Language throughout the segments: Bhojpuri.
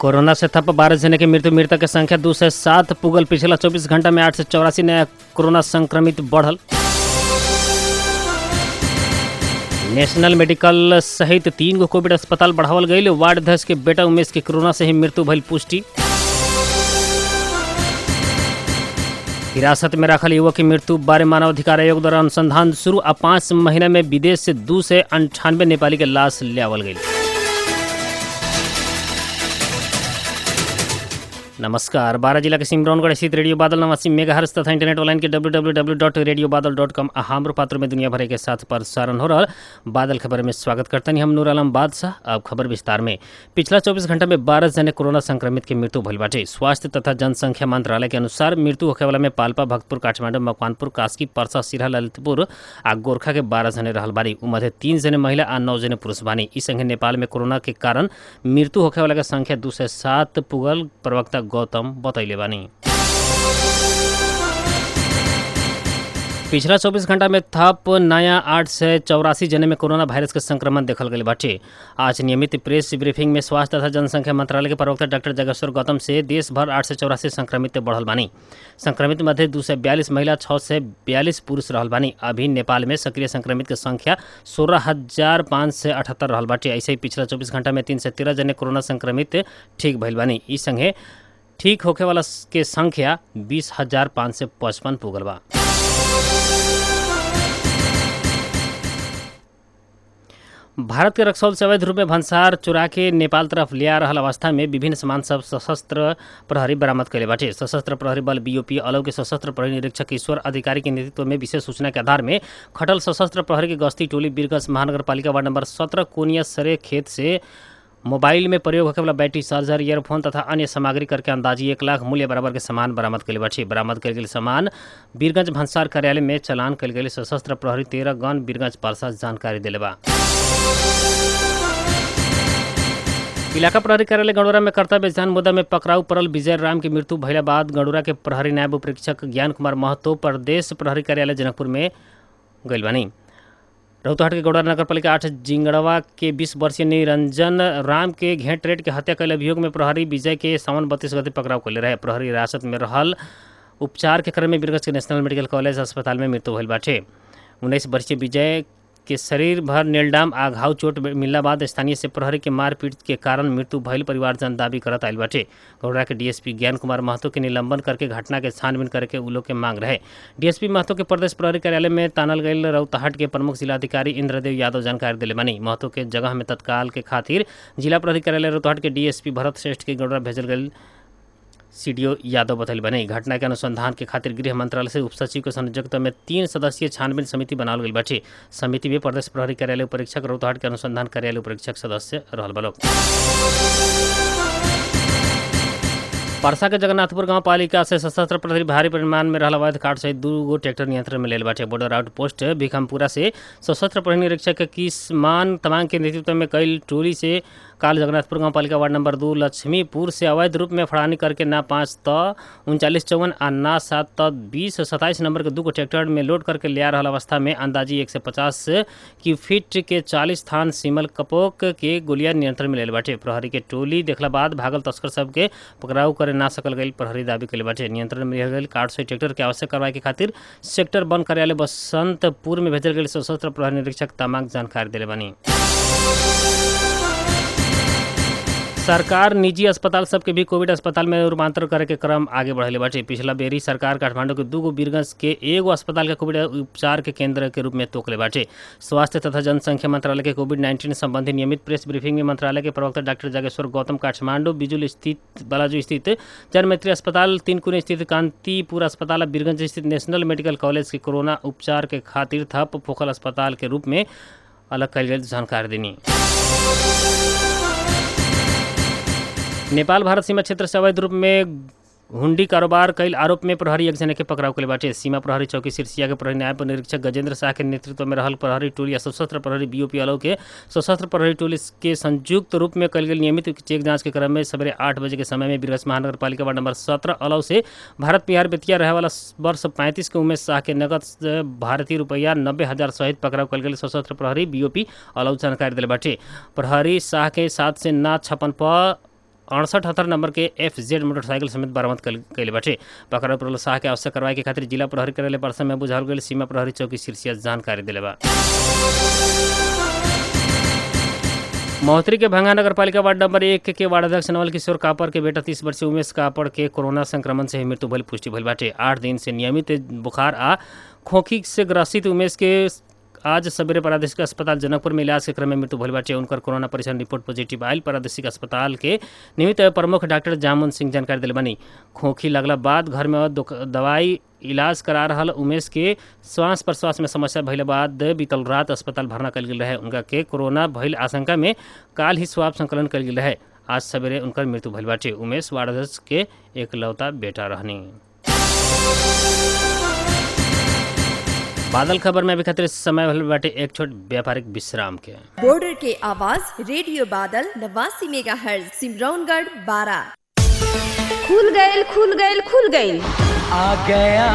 कोरोना से थप 12 जने की मृतक के संख्या 2 से 7 पुगल। पिछला 24 घंटा में 884 नया कोरोना संक्रमित बढ़ल। नेशनल मेडिकल सहित 3 गो कोविड अस्पताल बढ़ावल गईल। वार्ड अध्यक्ष के बेटा उमेश के कोरोना से ही मृत्यु भइल पुष्टि। हिरासत में रखल युवक की मृत्यु बारे मानवाधिकार आयोग द्वारा अनुसंधान शुरू। 5 महीना में विदेश से 298 नेपाली के लाश लियावल गई। नमस्कार। 12 जिला के सिमरौनगढ़ स्थित रेडियो बादल 89 मेगाहर्ट्ज तथा इंटरनेट ऑनलाइन के www.radiobadal.com अहाम्र पात्र में दुनिया भर के साथ प्रसारण हो रहा बादल खबर में स्वागत करते हैं हम नूर आलम बादशाह। अब खबर विस्तार में। पिछला 24 घंटा में 12 जने कोरोना संक्रमित की मृत्यु भइल बाटे। स्वास्थ्य तथा जनसंख्या मंत्रालय के अनुसार मृत्यु होखे वाला में पाल्पा, भक्तपुर, काठमांडू, मकवानपुर, कास्की, पर्सा, सिरहा, ललितपुर आ गोरखा के 12 जने रहल बानी। उ मध्य 3 जने महिला आ 9 जने पुरुष बानी। इस संगे नेपाल में कोरोना के कारण मृत्यु होखे वाला के संख्या 2 से 7 पुगल। प्रवक्ता गौतम बतैले बानी। पिछला 24 घंटा में थप नया 884 जने में कोरोना वायरस के संक्रमण देखल गई बाटे। आज नियमित प्रेस ब्रीफिंग में स्वास्थ्य तथा जनसंख्या मंत्रालय के प्रवक्ता डॉक्टर जगेश्वर गौतम से देश भर 884 संक्रमित बढ़ल बानी। संक्रमित मध्य 242 महिला, 6 से 42 पुरुष रहल बानी। अभी नेपाल में सक्रिय संक्रमित के संख्या 16,578 रहल बाटे। ऐसे ही पिछला 24 घंटा में 3 से 13 जने कोरोना संक्रमित ठीक भइल बानी। इस संगे ठीक होखे वाला के संख्या 20,555 पुगल बा। भारत के रक्सौल से अवैध रूप में भंसार चुरा के नेपाल तरफ लिया रहल अवस्था में विभिन्न सामान सब सशस्त्र प्रहरी बरामद कैले बाटे। सशस्त्र प्रहरी बल बीओपी अलौ के सशस्त्र प्रहरी निरीक्षक ईश्वर अधिकारी के नेतृत्व में विशेष सूचना के आधार में खटल सशस्त्र प्रहरी की गश्ती टोली वीरगंज महानगर पालिका वार्ड नंबर 17 कोनिया सरे खेत से मोबाइल में प्रयोग होने वाला बैटरी, चार्जर, ईयरफोन तथा अन्य सामग्री करके अंदाजी 1 लाख मूल्य बराबर के सामान बरामद कैले बाटे। बरामद कल गई सामान वीरगंज भंसार कार्यालय में चलान कल गई सशस्त्र प्रहरी 13 गण वीरगंज परसा जानकारी दिले बा। इलाका प्रहरी कार्यालय गणोरा में कर्तव्य जान मुद्दा में पकड़ाऊ पड़ल विजय राम की मृत्यु भइला बाद गणोरा के प्रहरी नायब उपरीक्षक ज्ञान कुमार महतो प्रदेश प्रहरी कार्यालय जनकपुर में गइल बानी। रौतहट के गौड़ा नगर पालिका 8 जिंगड़वा के 20 वर्षीय निरंजन राम के घेंट रेट के हत्या कैल अभियोग में प्रहरी विजय के सावन 32 गते पकड़ाव कैले रहे। प्रहरी हिरासत में रहल उपचार के क्रम में वीरगंज के नेशनल मेडिकल कॉलेज अस्पताल में मृत्यु भइल बाटे। 19 वर्षीय विजय के शरीर भर नेलडाम आ घाव चोट मिलला बाद स्थानीय से प्रहरी के मारपीट के कारण मृत्यु भइल परिवारजन दावी करत आयल बाटे। गौड़ा के डीएसपी ज्ञान कुमार महतो के निलंबन करके घटना के छानबीन करके उ लोग के मांग रहे। डीएसपी महतो के प्रदेश प्रहरी कार्यालय में तानल गईल रौतहट के प्रमुख जिलाधिकारी इंद्रदेव यादव जानकारी दिले बानी। महतो के जगह में तत्काल के खातिर जिला प्रहरी कार्यालय रौतहट के डीएसपी भरत श्रेष्ठ के गौड़ा भेजल गईल सीडीओ यादव बतैल बने। घटना के अनुसंधान के खातिर गृह मंत्रालय से उपसचिव के संयोजकत्व में 3 सदस्यीय छानबीन समिति बनावल गई बाटे। समिति में प्रदेश प्रहरी कार्यालय उपरीक्षक, रौतहट के अनुसंधान कार्यालय उपरीक्षक सदस्य रहल बा लोग। परसा के जगन्नाथपुर गांव पालिका से सशस्त्र प्रहरी भारी परिमाण में रहल अवैध काट सहित 2 गो ट्रैक्टर नियंत्रण में लेल बाटे। बॉर्डर आउट पोस्ट भिखमपुरा से सशस्त्र प्रहरी निरीक्षक किसमान तमांग के नेतृत्व में कई टोली से काल जगन्नाथपुर गांव पालिका वार्ड नंबर 2 लक्ष्मीपुर से अवैध रूप में फड़ानी करके ना 5 त 3954 आ ना 7 त 2027 नंबर के 2 गो ट्रैक्टर में लोड करके लिया रहल अवस्था में अंदाजी 150 की फीट के 40 थान सिमल कपोक के गोलियां नियंत्रण में लेल बाटे। प्रहरी के टोली देखला बाद भागल तस्कर सबके पकड़ाऊ करे ना सकल गई प्रहरी दावी कैले बाटे। नियंत्रण में रह गई कार्ड से ट्रैक्टर के आवश्यक कार्रवाई के खातिर सेक्टर वन कार्यालय बसंतपुर में भेजल गई सशस्त्र प्रहरी निरीक्षक तमांग जानकारी दिले बानी। सरकार निजी अस्पताल सबके भी कोविड अस्पताल में रूपांतर करे के क्रम आगे बढ़ले बाटे। पिछला बेरी सरकार काठमांडू के 2 गो वीरगंज के 1 गो अस्पताल के कोविड उपचार के केंद्र के रूप में तोकले बाटे। स्वास्थ्य तथा जनसंख्या मंत्रालय के कोविड-19 संबंधी नियमित प्रेस ब्रीफिंग में मंत्रालय के प्रवक्ता डॉक्टर जगेश्वर गौतम काठमांडू बालाजू स्थित जनमैत्री अस्पताल, तीनकुनी स्थित कांतिपुर अस्पताल, वीरगंज स्थित नेशनल मेडिकल कॉलेज के कोरोना उपचार के खातिर थप फोकल अस्पताल के रूप में अलग कल गई जानकारी देनी। नेपाल भारत सीमा क्षेत्र से अवैध रूप में हुंडी कारोबार कईल आरोप में प्रहरी 1 जने के पकड़ाव कैले बाटे। सीमा प्रहरी चौकी सिरसिया के प्रहरी नायब निरीक्षक गजेंद्र शाह के नेतृत्व में रहल प्रहरी टोली या सशस्त्र प्रहरी बीओपी अलौ के सशस्त्र प्रहरी टोली के संयुक्त रूप में कल गई नियमित चेक जांच के क्रम में सवेरे 8 बजे के समय में वीरगंज महानगर पालिका वार्ड नंबर 17 अलौ से भारत बिहार बेतिया रहे वाला वर्ष 35 के उमेश शाह के नगद भारतीय रुपया 90,000 सहित पकड़ाव कल गई सशस्त्र प्रहरी बीओपी अलौ जानकारी दिले बाटे। प्रहरी शाह के 7 से ना 56 68 नंबर के FZ मोटरसाइकिल समेत बरामद कैले बाटे। पकड़ल पड़ल शाह के आवश्यक कार्रवाई के खातिर जिला प्रहरी कार्यालय परसा में बुझाल गई सीमा प्रहरी चौकी सिरसिया जानकारी दिले बा। महोत्तरी के भंगा नगर पालिका वार्ड नंबर 1 के वार्ड अध्यक्ष नवल किशोर कापर के बेटा 30 वर्षीय उमेश कापर के कोरोना संक्रमण से मृत्यु भइल पुष्टि भइल बाटे। 8 दिन से नियमित बुखार आ खोखी से ग्रसित उमेश के आज सवेरे प्रादेशिक अस्पताल जनकपुर में इलाज के क्रम में मृत्यु भइल बाटे। उनकर कोरोना परीक्षण रिपोर्ट पॉजिटिव आयल। प्रादेशिक अस्पताल के निमित्त प्रमुख डॉक्टर जामुन सिंह जानकारी दिले बानी। खोखी लगला बाद घर में दवाई इलाज करा रहल उमेश के श्वास प्रश्वास में समस्या भइले बाद बीतल रात अस्पताल भर्ना कल गेल रहे। उनका के कोरोना भइल आशंका में काल ही स्वाब संकलन कल गेल रहे। आज सवेरे उनकर मृत्यु भइल बाटे। उमेश वार्ड अध्यक्ष के एकलौता बेटा रहनी। बादल खबर में अभी खतरे समय भइल बाटे एक छोट व्यापारिक विश्राम के। बॉर्डर के आवाज रेडियो बादल 89 मेगाहर्ट्ज सिमरौनगढ़ 12। खुल गइल खुल गइल खुल गइल। आ गया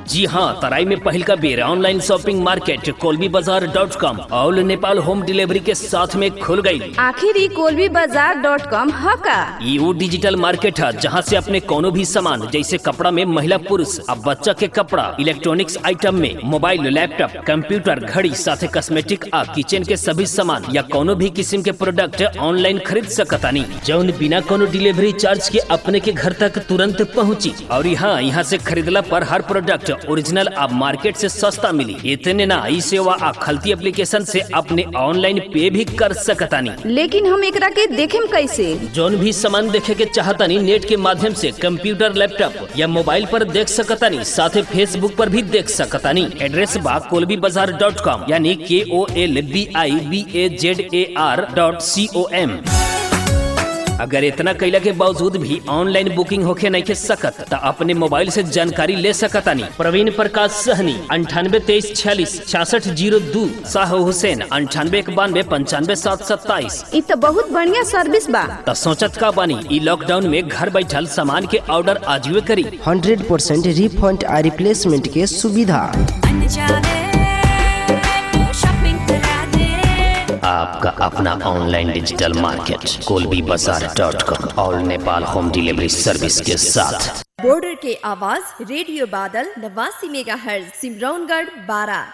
जी हाँ, तराई में पहल का बेर online shopping market kolbibazaar.com all Nepal home delivery के साथ में खुल गई। आखिर kolbibazaar.com है का? ये वो डिजिटल मार्केट है जहाँ से अपने कोनो भी सामान जैसे कपड़ा में महिला पुरुष अब बच्चा के कपड़ा, इलेक्ट्रॉनिक्स आइटम में मोबाइल, लैपटॉप, कंप्यूटर, घड़ी साथ कॉस्मेटिक आ किचन के सभी सामान या कोनो भी किस्म के प्रोडक्ट ऑनलाइन खरीद सकतानी जौन बिना कोनो डिलीवरी चार्ज के अपने के घर तक तुरंत पहुँची। और यहाँ से खरीदला पर हर प्रोडक्ट ओरिजिनल अब मार्केट से सस्ता मिली। इतने ना ई सेवा आ खलती एप्लीकेशन से अपने ऑनलाइन पे भी कर सकतानी। लेकिन हम एकरा के देखेम कैसे? जोन भी सामान देखे के चाहतानी नेट के माध्यम से कंप्यूटर, लैपटॉप या मोबाइल पर देख सकतानी, साथ फेसबुक पर भी देख सकतानी। एड्रेस बा kolbibazaar.com यानी KOLBIBAZAR.com। अगर इतना कैला के बावजूद भी ऑनलाइन बुकिंग होके नहीं के सकत तो अपने मोबाइल से जानकारी ले सकतानी। प्रवीण प्रकाश सहनी 9823466602, शाह हुसैन 9891955727। इ तो बहुत बढ़िया सर्विस बा। तो सोचत का बानी ई लॉकडाउन में घर बैठल सामान के ऑर्डर आजीवे करी। 100% रिफंड आ रिप्लेसमेंट के सुविधा। आपका अपना online digital market kolbibazaar.com all Nepal home delivery service के साथ। बॉर्डर के आवाज रेडियो बादल 89 मेगाहर्ट्ज सिमरौनगढ़ 12।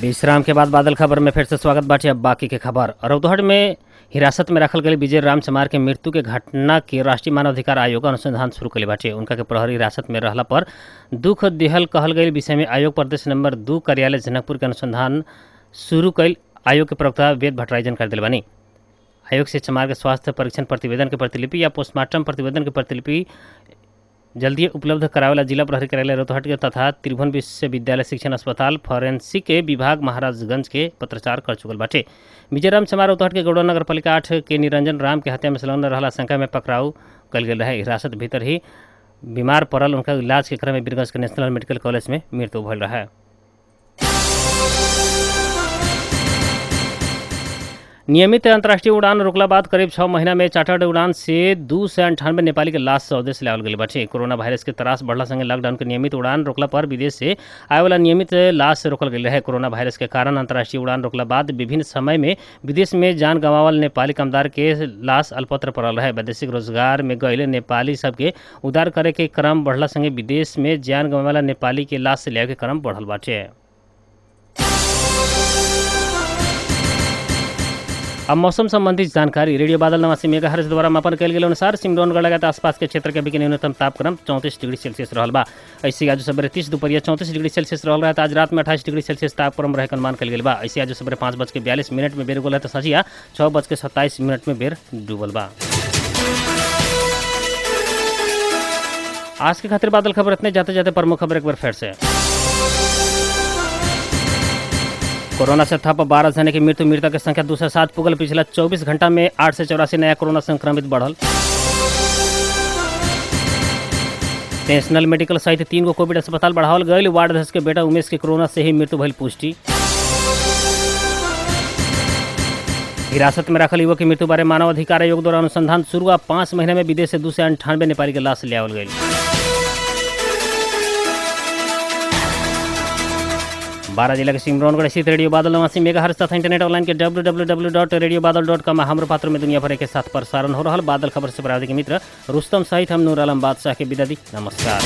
विश्राम के बाद बादल खबर में फिर से स्वागत बाटे। अब बाकी के खबर। रौतहट में हिरासत में रखल गई विजय राम चमार के मृत्यु के घटना के राष्ट्रीय मानवाधिकार आयोग अनुसंधान शुरू कले बाटे। उनका के प्रहरी हिरासत में रहला पर दुख दिहल कहल गई विषय में आयोग प्रदेश नंबर 2 कार्यालय जनकपुर के अनुसंधान शुरू कैल। आयोग के प्रवक्ता वेद भट्टराई जानकारी दिले बानी। आयोग से चमार के स्वास्थ्य परीक्षण प्रतिवेदन के प्रतिलिपि या पोस्टमार्टम प्रतिवेदन के प्रतिलिपि जल्दी उपलब्ध करावेला जिला प्रहरी कार्यालय रौतहट के तथा त्रिभुवन विश्वविद्यालय शिक्षण अस्पताल फॉरेंसिक के विभाग महाराजगंज के पत्रचार कर चुकल बाटे। विजयराम चमार रौतहट के गौड़ा नगर पालिका 8 के निरंजन राम के हत्या में संलग्न रहला शंका में पकड़ाव कल गेल रहे। हिरासत भीतर ही बीमार पड़ल उनका इलाज के क्रम में बीरगंज के नेशनल मेडिकल कॉलेज में मृत्यु भइल रहा। नियमित अंतर्राष्ट्रीय उड़ान रोकला बाद करीब 6 महीना में चार्टर्ड उड़ान से 298 नेपाली के लाश स्वदेश लावल गई बाटे। कोरोना वायरस के त्रास बढ़ला संगे लॉकडाउन के नियमित उड़ान रोकला पर विदेश से आए वाला नियमित लाश रोकल गई रहे। कोरोना वायरस के कारण अंतर्राष्ट्रीय उड़ान रोकला बाद विभिन्न समय में विदेश में जान गंवावल नेपाली कामदार के लाश अल्पत्र पड़ल रहे। वैदेशिक रोजगार में गए नेपाली सबके उद्धार करे के क्रम बढ़ला संगे विदेश में जान गंवावला नेपाली के लाश से ले के क्रम बढ़ल बाटे। अब मौसम संबंधी जानकारी। रेडियो बादल 89 मेगाहर्ट्ज द्वारा मापन कल गेल अनुसार सिमरौनगढ़ लगातार आसपास के क्षेत्र के अभी न्यूनतम तापक्रम 34 डिग्री सेल्सियस रहल बा। ऐसे आज सवेरे 30 दोपहरिया 34 डिग्री सेल्सियस रहल रहा। आज रात में 28 डिग्री सेल्सियस तापक्रम रहे अनुमान कल गेल बा। ऐसे आज सवेरे 5:42 में बेर गोल है तो सजिया 6:27 में बेर डूबल बा। आज के खातिर बादल खबर इतने जाते जाते प्रमुख खबर एक बार फिर से। कोरोना से थप 12 जने की मृतक की संख्या 207 पुगल। पिछला 24 घंटा में 8 से 84 नया कोरोना संक्रमित बढ़ल। नेशनल मेडिकल सहित 3 गो कोविड अस्पताल बढ़ावल गए। वार्ड अध्यक्ष के बेटा उमेश के कोरोना से ही मृत्यु भइल पुष्टि। हिरासत में रखल युवक की मृत्यु बारे मानव अधिकार आयोग द्वारा अनुसंधान शुरू। 5 महीने में विदेश से 298 नेपाली के लाश लियावल गई। बारा जिला के सिमरौनगढ़ स्थित रेडियो बादल 89 मेगाहर्ट्ज तथा इंटरनेट ऑनलाइन के www.radiobadal.com हमरो पात्र में दुनिया भर के साथ प्रसारण हो रहा। बादल खबर से प्राविधिक मित्र रुस्तम सहित हम नूर आलम बादशाह के विदा दी। नमस्कार।